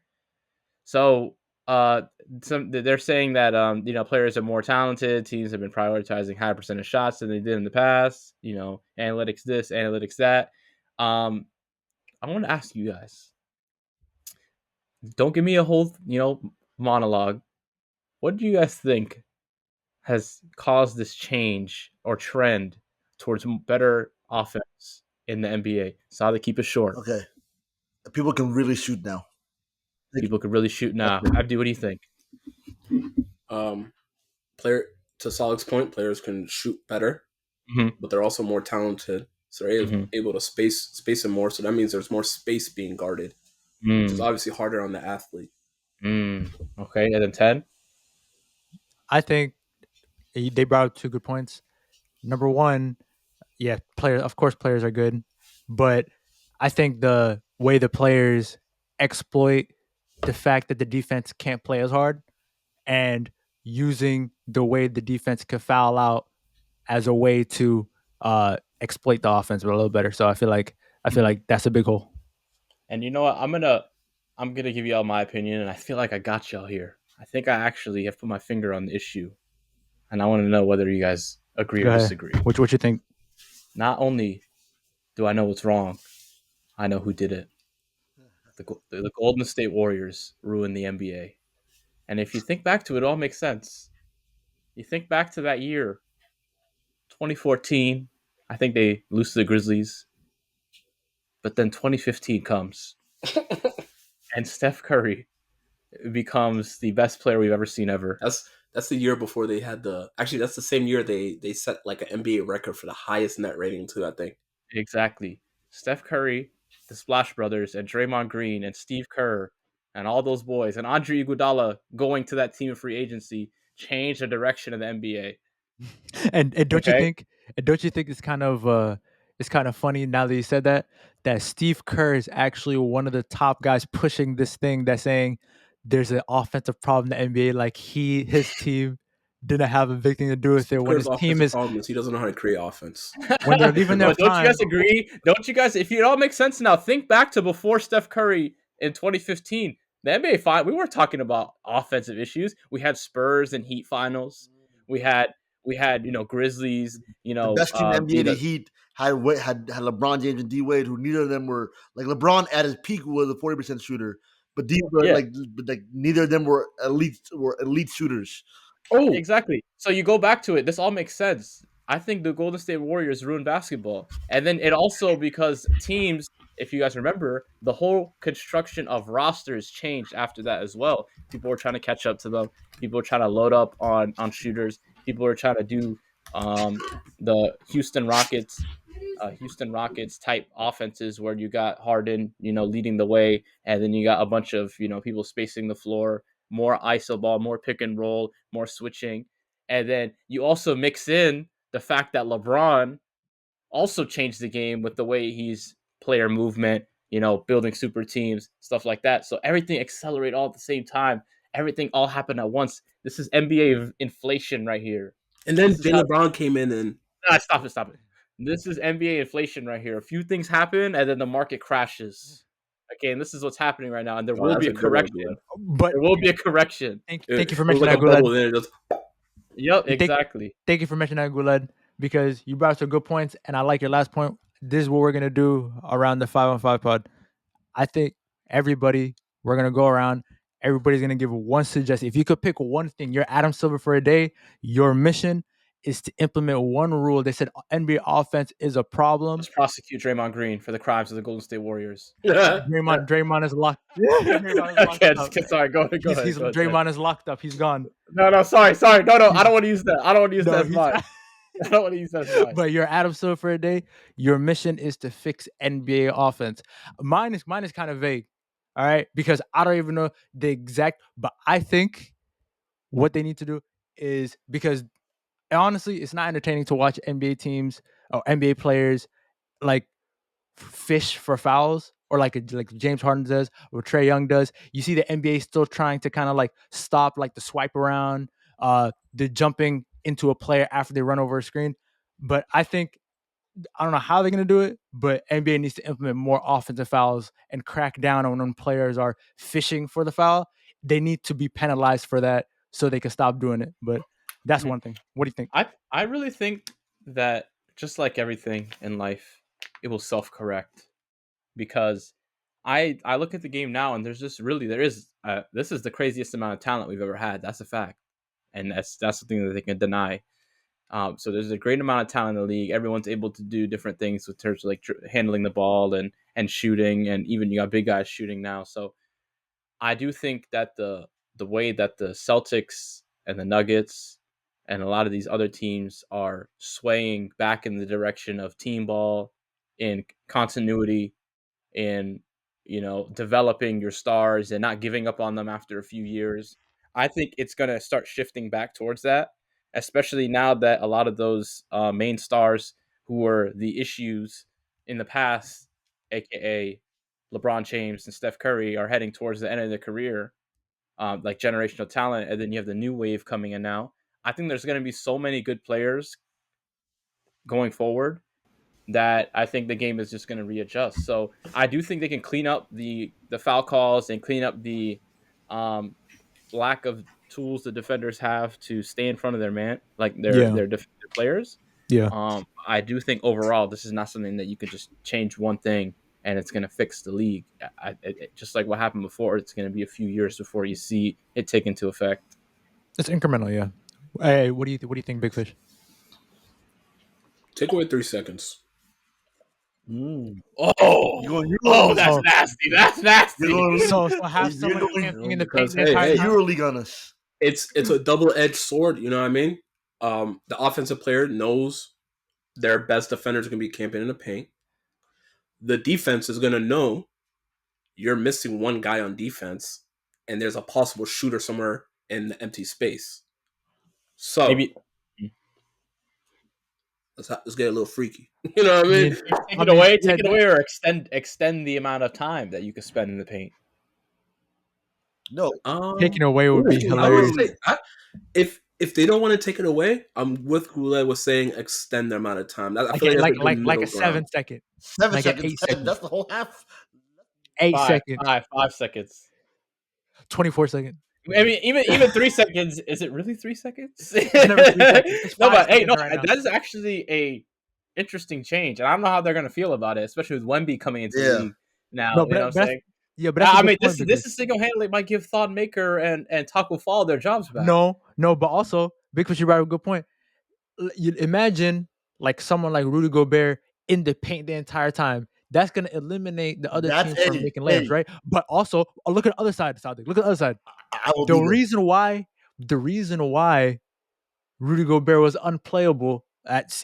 so they're saying that players are more talented. Teams have been prioritizing high percentage shots than they did in the past. Analytics this, analytics that. I want to ask you guys. Don't give me a whole, monologue. What do you guys think has caused this change or trend towards better offense in the NBA? So they keep it short. Okay. People can really shoot now. Abdi, what do you think? To Salik's point, players can shoot better, but they're also more talented. So they're able to space it more. So that means there's more space being guarded, which is obviously harder on the athlete. Okay, and then 10? I think they brought up 2 good points. Number one, players are good, but I think the way the players exploit the fact that the defense can't play as hard and using the way the defense can foul out as a way to exploit the offense a little better. So I feel like that's a big hole. And you know what? I'm gonna give you all my opinion, and I feel like I got y'all here. I think I actually have put my finger on the issue, and I want to know whether you guys agree or disagree. What you think? Not only do I know what's wrong, I know who did it. The Golden State Warriors ruined the NBA. And if you think back to it, all makes sense. You think back to that year, 2014, I think they lose to the Grizzlies. But then 2015 comes. And Steph Curry becomes the best player we've ever seen ever. That's the year before they had actually that's the same year they set like an NBA record for the highest net rating too, I think. Exactly. Steph Curry, the Splash Brothers, and Draymond Green, and Steve Kerr, and all those boys, and Andre Iguodala going to that team of free agency changed the direction of the NBA. And don't you Okay. think it's kind of funny now that you said that Steve Kerr is actually one of the top guys pushing this thing that's saying there's an offensive problem in the NBA. Like his team didn't have a big thing to do with it Steve when Kerr's his team offensive is problem is he doesn't know how to create offense. when they're leaving their But don't you prime. guys agree? Don't you guys? If it all makes sense now, think back to before Steph Curry in 2015. The NBA we weren't talking about offensive issues. We had Spurs and Heat finals. We had Grizzlies. The best team in the NBA, the The Heat, had LeBron James and D Wade, who neither of them were like LeBron at his peak was a 40% shooter, but Yeah. like neither of them were elite shooters. Oh, Exactly. So you go back to it. This all makes sense. I think the Golden State Warriors ruined basketball. And then it also because teams, if you guys remember, the whole construction of rosters changed after that as well. People were trying to catch up to them. People were trying to load up on shooters. People were trying to do the Houston Rockets type offenses where you got Harden, leading the way, and then you got a bunch of people spacing the floor, more iso ball, more pick and roll, more switching, and then you also mix in the fact that LeBron also changed the game with the way he's player movement, building super teams, stuff like that. So everything accelerate all at the same time. Everything all happened at once. This is NBA inflation right here. and then This is how Jaylen Brown came in and stop it. This is NBA inflation right here. A few things happen and then the market crashes. Okay, and this is what's happening right now, and there oh, will that's be a a good one, correction. But There will be a correction. thank you for it was mentioning like that, a bubble. Guled. Then it just Yep, Thank, exactly. thank you for mentioning that, Guled, because you brought up some good points, and I like your last point. This is what we're gonna do around the 5-on-5 pod. I think we're gonna go around. Everybody's gonna give one suggestion. If you could pick one thing, you're Adam Silver for a day. Your mission is to implement one rule. They said NBA offense is a problem. Let's prosecute Draymond Green for the crimes of the Golden State Warriors. Draymond is locked. Draymond is locked Okay, up. sorry. Go ahead. He's Go ahead. Draymond is locked up. He's gone. No, sorry. No. I don't want to use that. I don't want to use No, that as he's mine. I don't want to use that as mine. but you're Adam Silver for a day. Your mission is to fix NBA offense. Mine is kind of vague. All right, because I don't even know the exact. But I think what they need to do is because honestly, it's not entertaining to watch NBA teams or NBA players like fish for fouls or like James Harden does or Trey Young does. You see the NBA still trying to kind of like stop like the swipe around, the jumping into a player after they run over a screen. But I don't know how they're going to do it, but NBA needs to implement more offensive fouls and crack down on when players are fishing for the foul. They need to be penalized for that so they can stop doing it. But that's one thing. What do you think? I really think that just like everything in life, it will self-correct because I look at the game now and this is the craziest amount of talent we've ever had. That's a fact, and that's something that they can deny. So there's a great amount of talent in the league. Everyone's able to do different things in terms of like handling the ball and shooting, and even you got big guys shooting now. So I do think that the way that the Celtics and the Nuggets and a lot of these other teams are swaying back in the direction of team ball, in continuity, in developing your stars and not giving up on them after a few years. I think it's going to start shifting back towards that, especially now that a lot of those main stars who were the issues in the past, aka LeBron James and Steph Curry, are heading towards the end of their career, like generational talent, and then you have the new wave coming in now. I think there's going to be so many good players going forward that I think the game is just going to readjust. So I do think they can clean up the foul calls and clean up the um, lack of tools the defenders have to stay in front of their man, like their players. Yeah. I do think overall this is not something that you can just change one thing and it's going to fix the league. Just like what happened before, it's going to be a few years before you see it take into effect. It's incremental, yeah. Hey, what do you think, Big Fish? take away 3 seconds. Oh, You're going oh, Euroleague. that's Oh. nasty. That's nasty. You're going So have You're someone going camping in the paint because the entire time. Euroleague on us. it's a double-edged sword. You know what I mean? The offensive player knows their best defenders are going to be camping in the paint. The defense is going to know you're missing one guy on defense, and there's a possible shooter somewhere in the empty space. So Maybe let's get a little freaky. You know what I mean? take it away, or extend the amount of time that you can spend in the paint. No, Taking away would be I would hilarious. say if they don't want to take it away, I'm with Goulet was saying extend the amount of time. I feel Like, like that's like a a middle 7 ground. second, 7 like an seconds. 8 seconds. That's the whole half. 8 seconds, 5 seconds. 24 seconds. I mean, even 3 seconds. Is it really 3 seconds? It's never 3 seconds. It's No, 5 but hey, seconds right now. that is actually a interesting change, and I don't know how they're gonna feel about it, especially with Wemby coming into the league now. No, you know what I'm saying? Yeah, but that's a I good mean, point this is single handedly might give Thon Maker and Taco Fall their jobs back. No, but also Big Fish, you brought up a good point. You imagine like someone like Rudy Gobert in the paint the entire time. That's gonna eliminate the other That's teams from Eddie. making layups, right? But also, look at the other side, Sadiq. Look at the other side. I will The be there. reason why Rudy Gobert was unplayable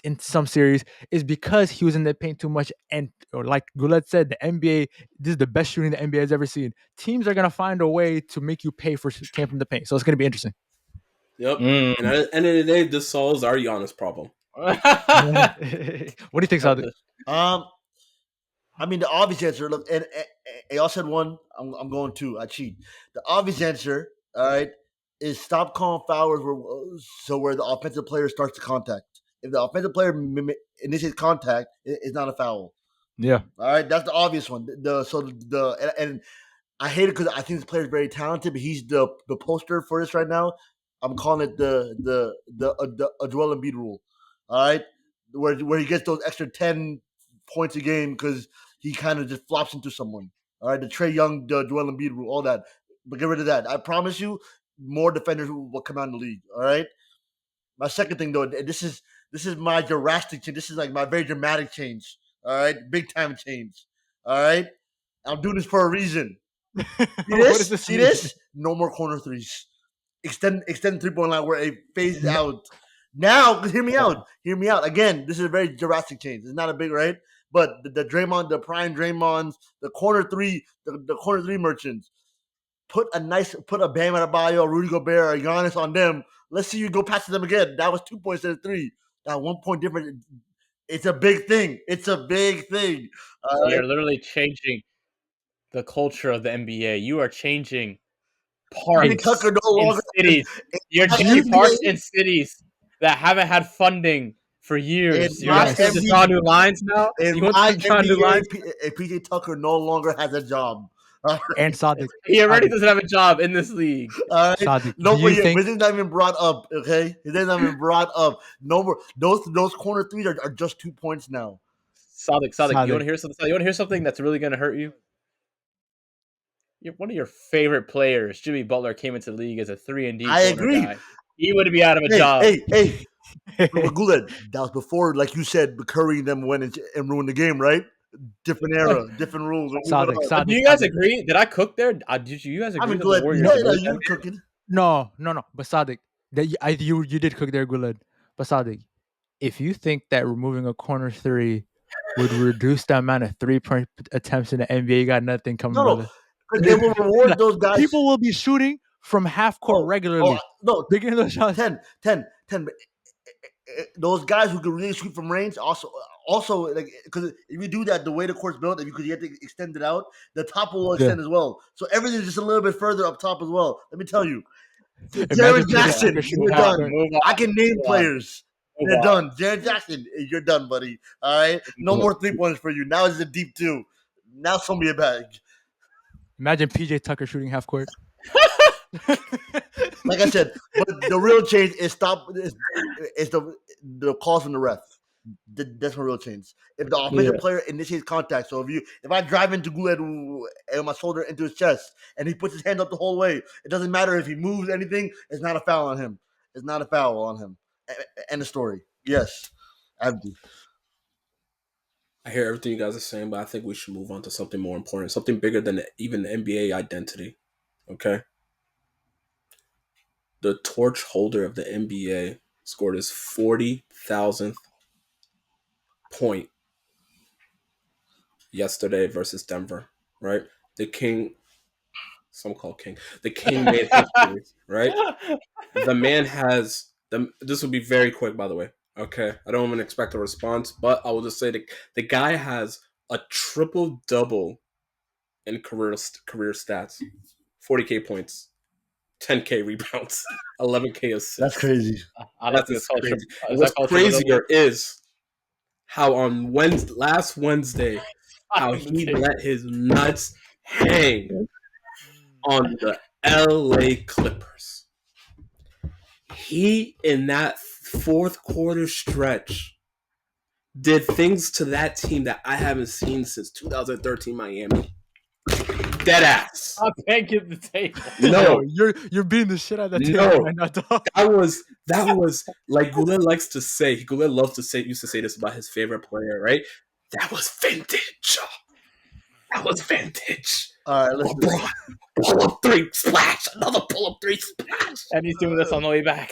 in some series is because he was in the paint too much. And like Goulet said, the NBA, this is the best shooting the NBA has ever seen. Teams are gonna find a way to make you pay for camping in the paint, so it's gonna be interesting. Yep. And at the end of the day, this solves our Giannis problem. What do you think, Sadiq? I mean, the obvious answer. Look, and y'all said one. I'm going two. I cheat. The obvious answer, all right, is stop calling fouls where the offensive player starts to contact. If the offensive player initiates contact, it's not a foul. Yeah. All right, that's the obvious one. And I hate it because I think this player is very talented, but he's the poster for this right now. I'm calling it the Joel Embiid rule. All right, where he gets those extra 10 points a game because he kind of just flops into someone. All right, the Trae Young, the Joel Embiid rule, all that. But get rid of that. I promise you, more defenders will come out in the league. All right. My second thing though, this is my drastic change. This is like my very dramatic change. All right, big time change. All right, I'm doing this for a reason. See this? No more corner threes. Extend 3-point line where it phases out. Now, hear me out. Hear me out. Again, this is a very drastic change. It's not a big, right? But the Draymond, the prime Draymonds, the corner three merchants, put a Bam Adebayo, Rudy Gobert, or Giannis on them. Let's see you go past them again. That was 2 points instead of 3. That 1 point difference. It's a big thing. It's a big thing. You're literally changing the culture of the NBA. You are changing parks Tucker no longer in cities. You're changing parks in cities that haven't had funding for years. You're just going to draw new lines now. In my NBA, PJ Tucker no longer has a job. And Sadiq, he already doesn't have a job in this league. All right. Sadiq, No, but his name's not even brought up. Okay, his name's not even brought up. No more. Those corner threes are just 2 points now. Sadiq, you want to hear something? You want to hear something that's really going to hurt you? One of your favorite players, Jimmy Butler, came into the league as a 3-and-D. I agree. Guy. He would be out of a job. Hey. Goulet, that was before, like you said, Curry and them went and ruined the game, right? Different era, different rules. Do you guys agree? Did I cook there? Did you guys agree that the Warriors? You cooking? No. But Sadiq, you did cook there, Goulet. But Sadiq, if you think that removing a corner three would reduce the amount of 3-point attempts in the NBA, you got nothing coming. No, because they will reward those guys. People will be shooting from half court regularly. They're getting those shots. 10. Those guys who can really shoot from range also like, because if you do that the way the court's built, because you have to extend it out, the top will extend as well. So everything's just a little bit further up top as well. Let me tell you, Jaren Jackson, you're done. I can name players. They're done. Jaren Jackson, you're done, buddy. All right, no more 3-pointers for you. Now it's a deep 2. Now throw me a bag. Imagine PJ Tucker shooting half court. Like I said, but the real change is the calls from the ref. That's my real change. If the offensive player initiates contact, so if I drive into Goulet and my shoulder into his chest and he puts his hand up the whole way, it doesn't matter if he moves anything. It's not a foul on him. It's not a foul on him. End of story. Yes, Abdi. I hear everything you guys are saying, but I think we should move on to something more important, something bigger than even the NBA identity. Okay? The torch holder of the NBA scored his 40,000th point yesterday versus Denver, right? The King, some call King, the King made history, right? The man has, this will be very quick, by the way. Okay? I don't even expect a response, but I will just say the guy has a triple-double in career stats. 40K points, 10K rebounds, 11K assists. That's crazy. I don't That's think it's called crazy. triple. And Is what's that called triple double? crazier is how on last Wednesday, how he let his nuts hang on the LA Clippers. He, in that fourth quarter stretch, did things to that team that I haven't seen since 2013 Miami. Dead ass. I can't get the table. No, you're beating the shit out of that No. table right now, dog. that was like Goulet likes to say. Goulet loves to say, used to say this about his favorite player, right? That was vintage. That was vintage. All right, listen. LeBron, pull up three, splash. Another pull up three, splash. And he's doing this on the way back.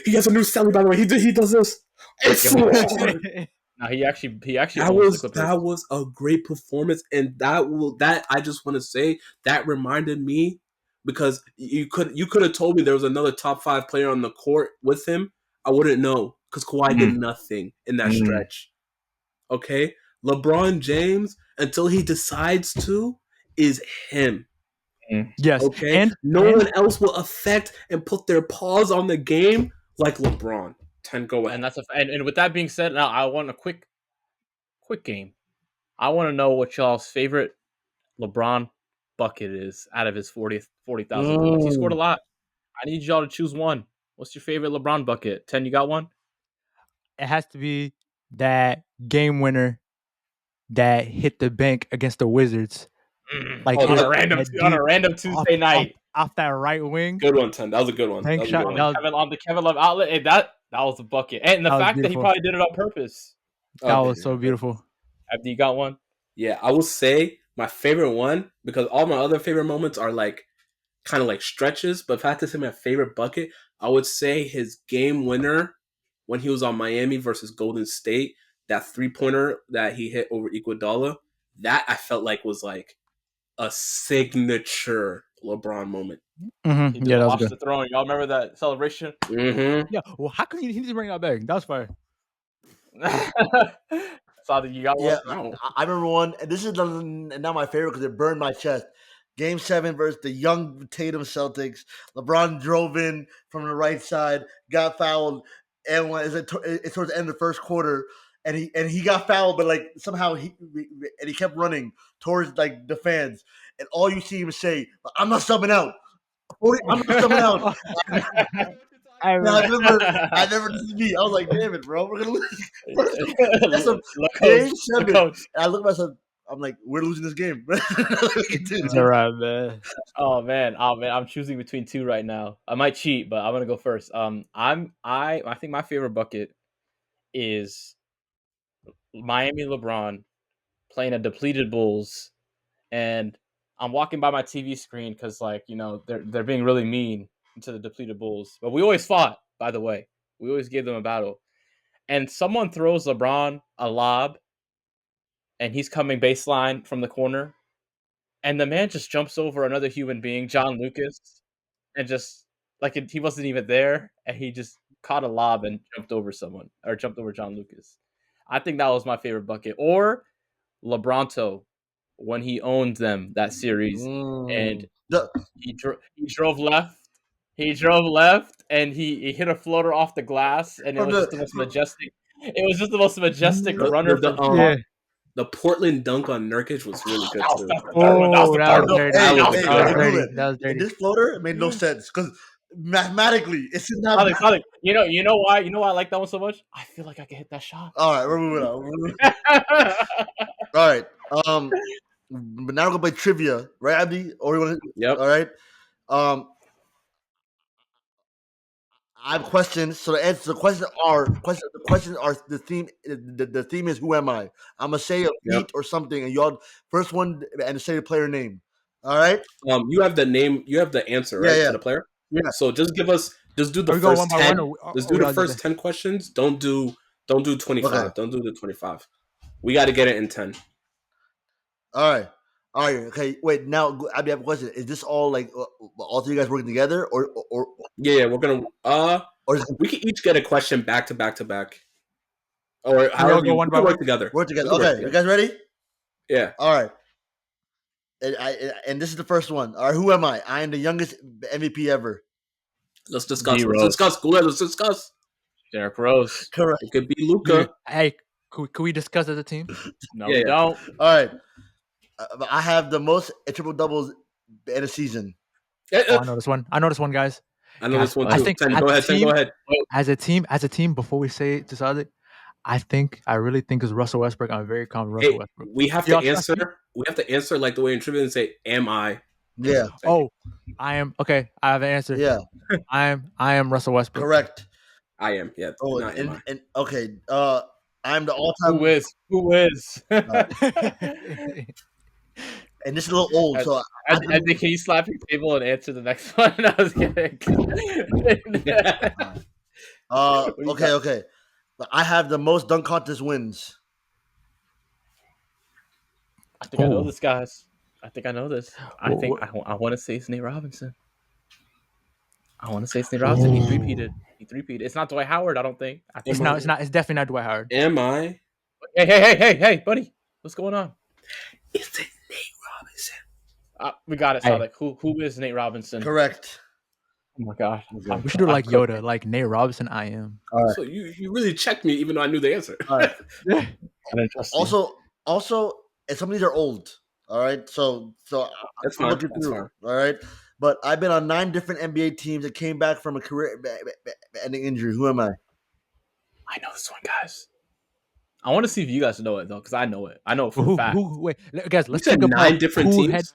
He has a new Sally, by the way. He does this. It's so hard. No, he actually That owns was the Clippers. that was a great performance, and that I just want to say that reminded me, because you could have told me there was another top 5 player on the court with him. I wouldn't know, because Kawhi did nothing in that stretch. Okay, LeBron James, until he decides to, is him. Yes. Okay, And no one else will affect and put their paws on the game like LeBron. 10, go ahead. And that's and with that being said, now I want a quick game. I want to know what y'all's favorite LeBron bucket is out of his 40,000 points. He scored a lot. I need y'all to choose one. What's your favorite LeBron bucket? 10, you got one? it has to be that game winner that hit the bank against the Wizards. Like Oh, on that- a random Tuesday night. Off that right wing. Good one, 10. That was a good one. Bank That was a shot. good one. On the Kevin Love outlet. And that was a bucket. And the That was fact that he beautiful. probably did it on purpose. That Okay. was so beautiful. Abdi, you got one? Yeah, I will say my favorite one, because all my other favorite moments are like kind of like stretches, but if I had to say my favorite bucket, I would say his game winner when he was on Miami versus Golden State, that 3-pointer that he hit over Iguodala, that I felt like was like a signature LeBron moment. He did Yeah, that was watch good. the throne. Y'all remember that celebration? Mm-hmm. Yeah. Well, how come he didn't bring that back? That was fire. Sadiq, you got one? Yeah, Wow. I remember one, and this is not my favorite because it burned my chest. Game 7 versus the young Tatum Celtics. LeBron drove in from the right side, got fouled, and when it's towards the end of the first quarter, and he got fouled, but like somehow he kept running towards like the fans, and all you see him say, "I'm not subbing out. I'm not subbing out." I And I remember. never TV. I was like, "Damn it, bro, we're gonna lose." That's a Look, game coach. 7. Coach. And I look at myself. I'm like, we're losing this game. It's all right, man. Oh man, I'm choosing between two right now. I might cheat, but I'm gonna go first. I think my favorite bucket is Miami LeBron playing a depleted Bulls, and I'm walking by my TV screen because they're being really mean to the depleted Bulls. But we always fought, by the way. We always gave them a battle. And someone throws LeBron a lob, and he's coming baseline from the corner, and the man just jumps over another human being, John Lucas, and just he wasn't even there, and he just caught a lob and jumped over John Lucas. I think that was my favorite bucket. Or LeBronto when he owned them that series, and he drove left. He drove left, and he hit a floater off the glass, and it was just the most majestic. It was just the most majestic runner from Yeah. The Portland dunk on Nurkic was really good too. Oh, that was dirty. That was Hey, good. Ruben, That was in dirty. this floater, it made no sense because mathematically, it's not. Sonic, you know why I like that one so much? I feel like I can hit that shot. All right, we're moving on. All right. But now we're gonna play trivia, right, Abdi? Or you want to? Yep. All right. I have questions. So the answer, the questions are the theme. The theme is who am I? I'm gonna say a Yep. feat or something, and y'all first one and say the player name. All right. You have the name. You have the answer Yeah, right yeah. to the player. Yeah. So just give us. Just do the Are we going one first by one, 10. or Just or do we the all do first 10 questions. Don't do 25. Okay. Don't do the 25. We got to get it in 10. All right. All right. Okay. Wait. Now I have a question. Is this all like all three guys working together, Yeah, we're gonna. or is it We can each get a question back to back to back, or Can we all however go you. one We by can work one? together. work together? We can work Okay. You together. guys ready? Yeah. All right. And this is the first one. All right. Who am I? I am the youngest MVP ever. Let's discuss. D Let's Rose, discuss. Go ahead. Let's discuss. Derrick Rose. Correct. It could be Luca. Hey, could we discuss as a team? No, Yeah, we yeah. don't. All right. I have the most triple doubles in a season. Oh, I know this one. I know this one, guys. I know this one I too. think 10. as Go a ahead. 10. Go team, ahead. as a team, before we say it to Sadik, I really think it's Russell Westbrook. I'm very confident Russell Hey, Westbrook. we have Y'all to trust me? answer. We have to answer like the way in trivia and say, "Am I?" Yeah. Oh, I am okay. I have an answer. Yeah. I am Russell Westbrook. Correct. I am. Yeah. Oh, Not am I? and okay. I'm the all-time. Who is? Who is? And this is a little old, so I think can you slap your table and answer the next one? I was kidding. What do you okay, got? okay. I have the most dunk contest wins. I think I know Oh. this, guys. I think I know this. I think I want to say it's Nate Robinson. I want to say it's Nate Robinson. He Ooh. three-peated. It's not Dwight Howard, I don't think. I think It's not. It's not. It's definitely not Dwight Howard. Am I? Hey, buddy. What's going on? Is it Nate Robinson? We got it, Hey. Sonic. Who is Nate Robinson? Correct. Oh my god. Okay. We should do like I'm cooking. Yoda, like Nate Robinson. I am. All right. So you really checked me even though I knew the answer. All right. I didn't trust you. Also, and some of these are old. All right. So That's I'm fine. looking That's through. fine. All right. But I've been on 9 different NBA teams that came back from a career-ending injury. Who am I? I know this one, guys. I want to see if you guys know it though, because I know it. I know it for a fact. Wait, guys. You Let's said think about 9 different who teams.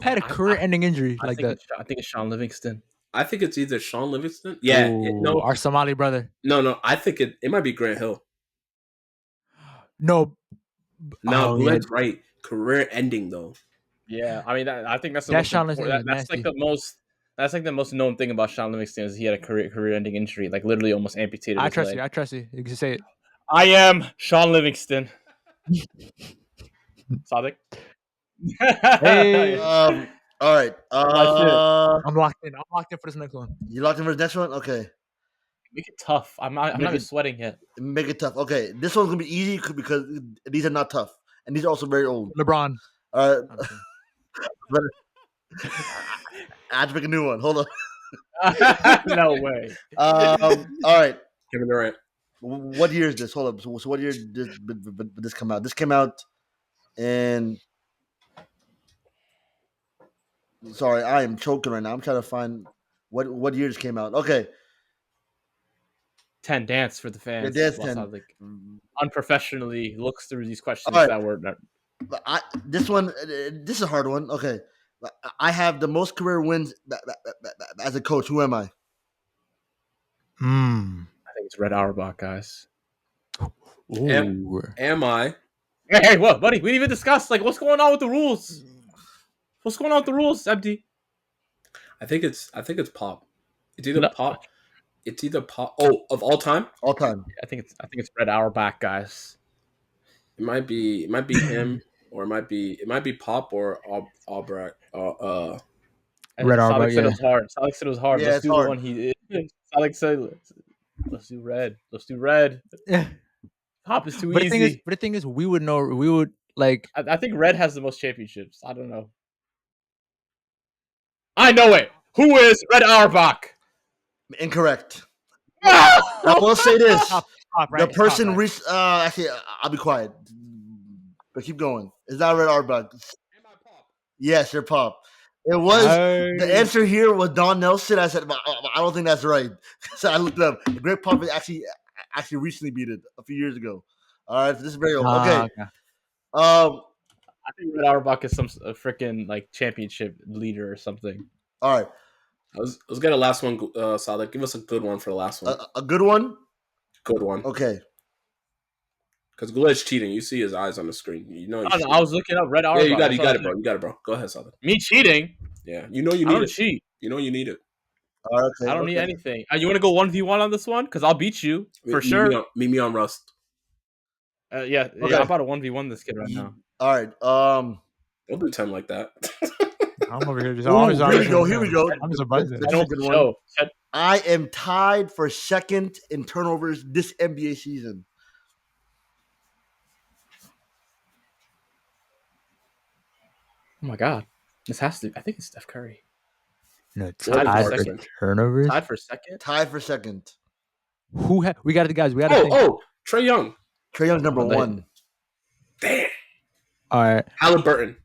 had a career-ending injury like that. I think it's Sean Livingston. I think it's either Sean Livingston. Yeah. Ooh, our Somali brother. No. I think it might be Grant Hill. No. No, Oh, Glenn's right. Career ending though. Yeah, I mean, I think that's the That most Sean important- Livingston was that's like nasty. the most. That's like the most known thing about Sean Livingston is he had a career-ending injury, like literally almost amputated. I his trust leg. you. I trust you. You can say it. I am Sean Livingston. Sadik. Hey. All right. I'm locked in. I'm locked in for this next one. You locked in for the next one? Okay. Make it tough. I'm not even sweating yet. Make it tough. Okay. This one's gonna be easy because these are not tough, and these are also very old. LeBron. All right. I'm kidding. I have to make a new one. Hold on. No way. All right. Kevin Durant. What year is this? Hold up. So what year did this come out? This came out in. Sorry, I am choking right now. I'm trying to find what year this came out. Okay. 10 dance for the fans. Yeah, dance While 10. Sadik unprofessionally looks through these questions All right. that were. This one, this is a hard one. Okay. I have the most career wins as a coach. Who am I? I think it's Red Auerbach, guys. Ooh. Am I? Hey, what, buddy? We didn't even discuss like what's going on with the rules. What's going on with the rules, Empty? I think it's Pop. It's either No. Pop. It's either Pop. Oh, of all time, All time. I think it's Red Auerbach, guys. it might be him, or it might be Pop or Albrecht. Red Auerbach, Sonic said yeah. it was hard. Sonic said it was hard. Yeah, Let's it's do hard. the one he. Sonic said, "Let's do red. Let's do red." Pop is too But easy. the thing is, we would know. We would like. I think red has the most championships. I don't know. I know it. Who is Red Auerbach? Incorrect. No! I will say this. Stop, The right? person Stop, right. actually, I'll be quiet. But keep going. It's not Red Auerbach. Yes, your Pop. It was the answer here was Don Nelson. I said, but I don't think that's right. So I looked it up. Greg Pop actually recently beat it a few years ago. All right, this is very old. Okay. I think Red Auerbach is some freaking like championship leader or something. All right. Let's get a last one, Solid. Give us a good one for the last one. A good one. Good one. Okay. Because Goulet's cheating. You see his eyes on the screen. You know. I was looking up Red Auerbach. Yeah, you got it, bro. You got it, bro. Go ahead, Solid. Me cheating? Yeah, you know you I need don't it. cheat. You know you need it. Okay, I don't need anything. You want to go 1v1 on this one? Because I'll beat you for sure. Meet me on Rust. Yeah, Okay. I'm about to 1v1 this kid right now. All right. Don't do 10 like that. I'm over here just. Here we go. I'm just a buzzer. This is a good one. Show. I am tied for second in turnovers this NBA season. Oh my god, this has to. I think it's Steph Curry. No, Tied tied for for second. turnovers. Tied for second. Tied for second. We got it, guys. We got to think. Trae Young. Trae Young's number one. Damn. All right. Halliburton.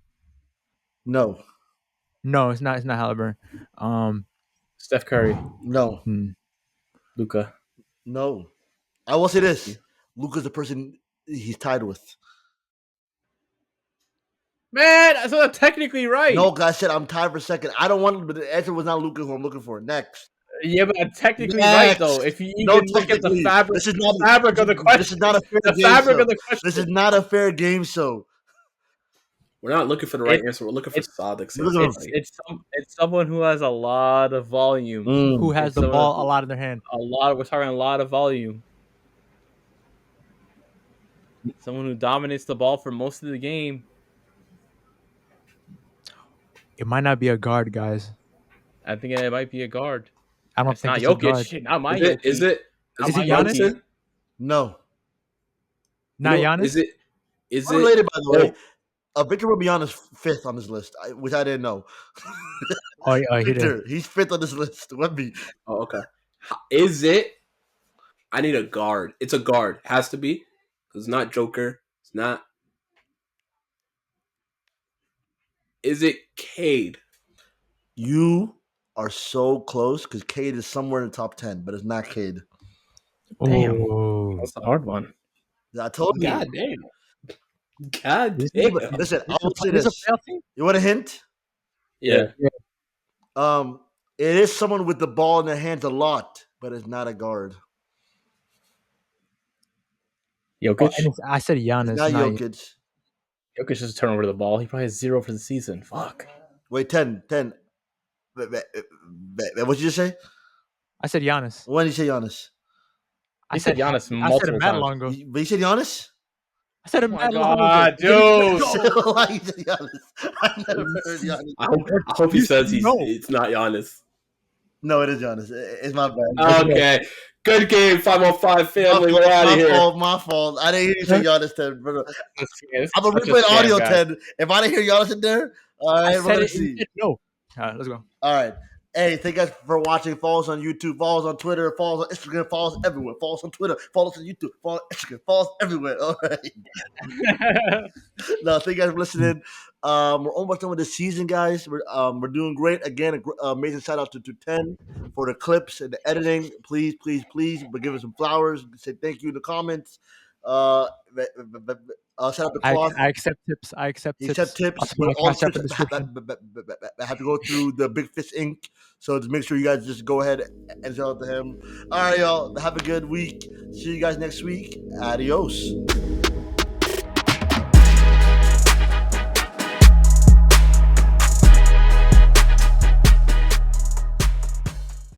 No. No, it's not. It's not Halliburton. Steph Curry. No. Luka. No. I will say this. Luka's the person he's tied with. Man, so I'm technically right. No, I said I'm tied for second. I don't want, but the answer was not Luka who I'm looking for. Next. Yeah, but I'm technically right though. If you even look at the fabric, this is not the fabric of the question. This is not a fair the game fabric show. of the question. This is not a fair game show. We're not looking for the right answer. We're looking for Sadik's answer. It's someone who has a lot of volume. Who has the ball a lot in their hand? We're talking a lot of volume. Someone who dominates the ball for most of the game. It might not be a guard, guys. I think it might be a guard. I don't It's think not it's Jokic. a guard. Shit, not my Is it? Jokic. Is it Giannis? No. Not Giannis? Is it? Is it? Unrelated, by the way. Victor Wembanyama's fifth on this list, which I didn't know. Oh, he did. Victor, he's fifth on this list. Wemby. Oh, okay. Is it? I need a guard. It's a guard. Has to be. It's not Joker. It's not. Is it Cade? You are so close because Cade is somewhere in the top 10, but it's not Cade. Damn. Oh. That's a hard one. I told you. God damn. God Listen, damn. I will say this. You want a hint? Yeah. It is someone with the ball in their hands a lot, but it's not a guard. Jokic. I said Giannis. It's not Jokic. Jokic just turn over the ball. He probably has 0 for the season. Fuck. Wait, 10. What did you just say? I said Giannis. When did you say Giannis? I said Giannis I multiple said it mad times. long ago. But you said Giannis? I said it Oh my mad long God, ago. dude. Why you said Giannis? I never heard Giannis. I hope he says No. it's not Giannis. No, it is Giannis. It's my bad. Okay. Good game, 5-on-5 family. We're out of here. My fault. I didn't hear you say Giannis 10, brother. I'm going to Such a replay the audio scam, guy. 10. If I didn't hear Giannis in there, all right, we're going to see. No. All right, let's go. All right. Hey, thank you guys for watching. Follow us on YouTube. Follow us on Twitter. Follow us on Instagram. Follow us everywhere. Follow us on Twitter. Follow us on YouTube. Follow us on Instagram. Follow us everywhere. All right. No, thank you guys for listening. We're almost done with the season, guys. We're doing great. Again, amazing shout out to 10 for the clips and the editing. Please, but give us some flowers. Say thank you in the comments. Shout out to Cloth. I accept tips. You accept tips. But all tips have to go through the Big Fish Inc. So just make sure you guys just go ahead and shout out to him. All right, y'all. Have a good week. See you guys next week. Adios.